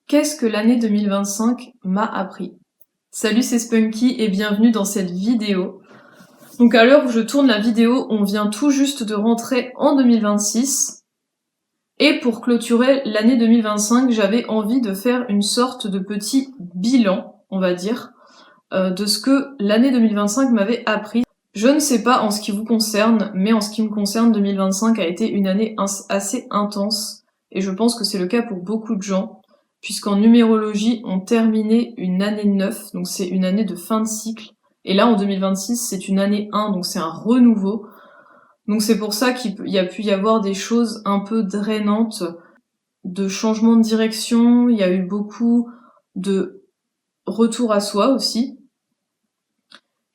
Qu'est-ce que l'année 2025 m'a appris? Salut, c'est Spunky et bienvenue dans cette vidéo. Donc à l'heure où je tourne la vidéo, on vient tout juste de rentrer en 2026. Et pour clôturer l'année 2025, j'avais envie de faire une sorte de petit bilan, on va dire, de ce que l'année 2025 m'avait appris. Je ne sais pas en ce qui vous concerne, mais en ce qui me concerne, 2025 a été une année assez intense. Et je pense que c'est le cas pour beaucoup de gens, puisqu'en numérologie, on terminait une année 9, donc c'est une année de fin de cycle. Et là, en 2026, c'est une année 1, donc c'est un renouveau. Donc c'est pour ça qu'il y a pu y avoir des choses un peu drainantes, de changement de direction, il y a eu beaucoup de retour à soi aussi.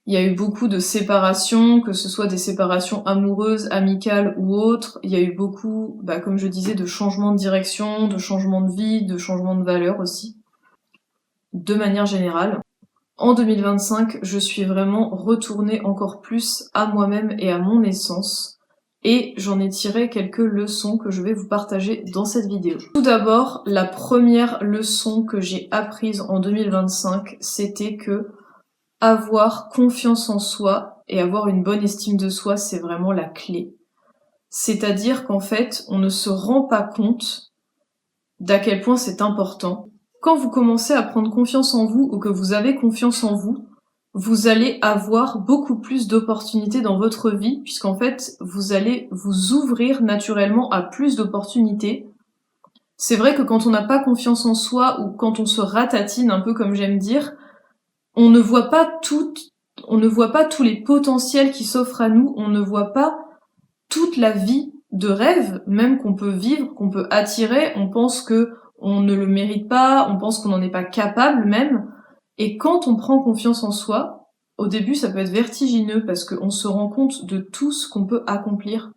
Il y a eu beaucoup de séparations, que ce soit des séparations amoureuses, amicales ou autres. Il y a eu beaucoup, comme je disais, de changements de direction, de changements de vie, de changements de valeurs aussi, de manière générale. En 2025, je suis vraiment retournée encore plus à moi-même et à mon essence. Et j'en ai tiré quelques leçons que je vais vous partager dans cette vidéo. Tout d'abord, la première leçon que j'ai apprise en 2025, c'était que avoir confiance en soi et avoir une bonne estime de soi, c'est vraiment la clé. C'est-à-dire qu'en fait, on ne se rend pas compte d'à quel point c'est important. Quand vous commencez à prendre confiance en vous ou que vous avez confiance en vous, vous allez avoir beaucoup plus d'opportunités dans votre vie, puisqu'en fait, vous allez vous ouvrir naturellement à plus d'opportunités. C'est vrai que quand on n'a pas confiance en soi ou quand on se ratatine, un peu comme j'aime dire, on ne voit pas tous les potentiels qui s'offrent à nous, on ne voit pas toute la vie de rêve, même qu'on peut vivre, qu'on peut attirer, on pense que on ne le mérite pas, on pense qu'on n'en est pas capable même, et quand on prend confiance en soi, au début ça peut être vertigineux parce qu'on se rend compte de tout ce qu'on peut accomplir.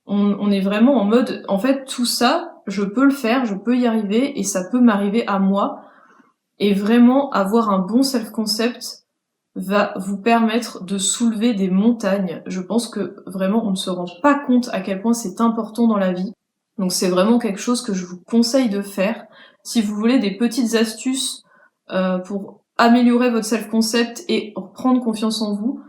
On est vraiment en mode, en fait tout ça, je peux le faire, je peux y arriver, et ça peut m'arriver à moi. Et vraiment, avoir un bon self-concept va vous permettre de soulever des montagnes. Je pense que vraiment, on ne se rend pas compte à quel point c'est important dans la vie. Donc c'est vraiment quelque chose que je vous conseille de faire. Si vous voulez des petites astuces pour améliorer votre self-concept et prendre confiance en vous,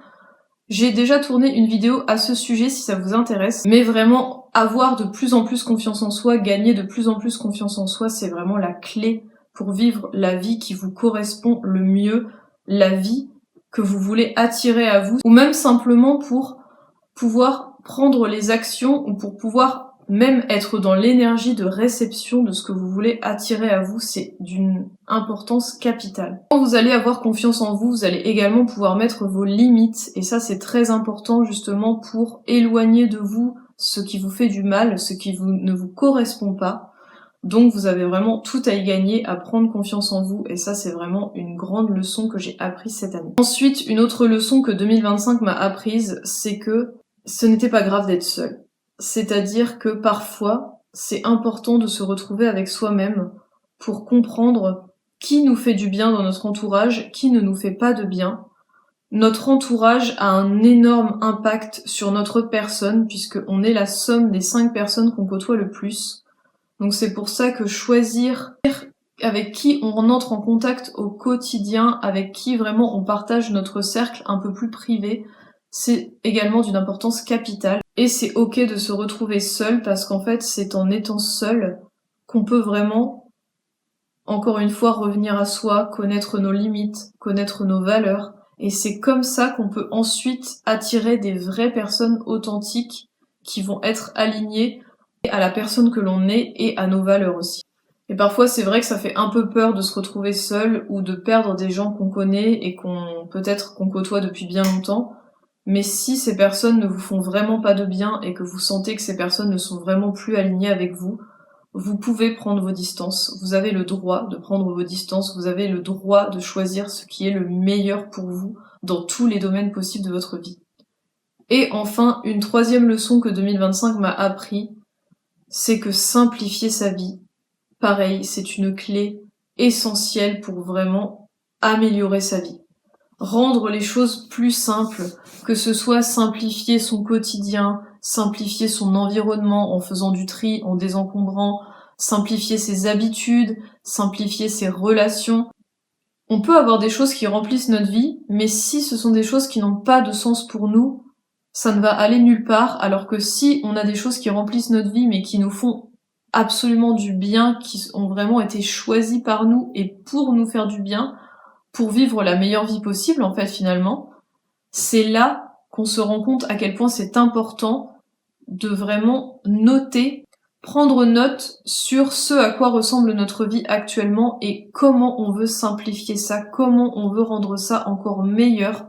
j'ai déjà tourné une vidéo à ce sujet si ça vous intéresse. Mais vraiment, avoir de plus en plus confiance en soi, gagner de plus en plus confiance en soi, c'est vraiment la clé pour vivre la vie qui vous correspond le mieux, la vie que vous voulez attirer à vous, ou même simplement pour pouvoir prendre les actions, ou pour pouvoir même être dans l'énergie de réception de ce que vous voulez attirer à vous, c'est d'une importance capitale. Quand vous allez avoir confiance en vous, vous allez également pouvoir mettre vos limites, et ça c'est très important justement pour éloigner de vous ce qui vous fait du mal, ce qui ne vous correspond pas. Donc vous avez vraiment tout à y gagner, à prendre confiance en vous, et ça c'est vraiment une grande leçon que j'ai apprise cette année. Ensuite, une autre leçon que 2025 m'a apprise, c'est que ce n'était pas grave d'être seul. C'est-à-dire que parfois, c'est important de se retrouver avec soi-même pour comprendre qui nous fait du bien dans notre entourage, qui ne nous fait pas de bien. Notre entourage a un énorme impact sur notre personne, puisqu'on est la somme des 5 personnes qu'on côtoie le plus. Donc c'est pour ça que choisir avec qui on entre en contact au quotidien, avec qui vraiment on partage notre cercle un peu plus privé, c'est également d'une importance capitale. Et c'est ok de se retrouver seul, parce qu'en fait c'est en étant seul qu'on peut vraiment, encore une fois, revenir à soi, connaître nos limites, connaître nos valeurs. Et c'est comme ça qu'on peut ensuite attirer des vraies personnes authentiques qui vont être alignées à la personne que l'on est et à nos valeurs aussi. Et parfois c'est vrai que ça fait un peu peur de se retrouver seul ou de perdre des gens qu'on connaît et qu'on côtoie depuis bien longtemps. Mais si ces personnes ne vous font vraiment pas de bien et que vous sentez que ces personnes ne sont vraiment plus alignées avec vous, vous pouvez prendre vos distances. Vous avez le droit de prendre vos distances, vous avez le droit de choisir ce qui est le meilleur pour vous dans tous les domaines possibles de votre vie. Et enfin, une troisième leçon que 2025 m'a appris, c'est que simplifier sa vie, pareil, c'est une clé essentielle pour vraiment améliorer sa vie. Rendre les choses plus simples, que ce soit simplifier son quotidien, simplifier son environnement en faisant du tri, en désencombrant, simplifier ses habitudes, simplifier ses relations. On peut avoir des choses qui remplissent notre vie, mais si ce sont des choses qui n'ont pas de sens pour nous, ça ne va aller nulle part, alors que si on a des choses qui remplissent notre vie, mais qui nous font absolument du bien, qui ont vraiment été choisies par nous et pour nous faire du bien, pour vivre la meilleure vie possible, en fait, finalement, c'est là qu'on se rend compte à quel point c'est important de vraiment noter, prendre note sur ce à quoi ressemble notre vie actuellement et comment on veut simplifier ça, comment on veut rendre ça encore meilleur,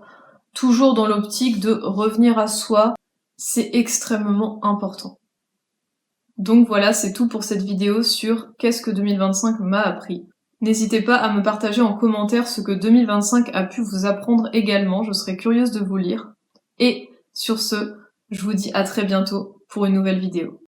toujours dans l'optique de revenir à soi, c'est extrêmement important. Donc voilà, c'est tout pour cette vidéo sur qu'est-ce que 2025 m'a appris. N'hésitez pas à me partager en commentaire ce que 2025 a pu vous apprendre également, je serais curieuse de vous lire. Et sur ce, je vous dis à très bientôt pour une nouvelle vidéo.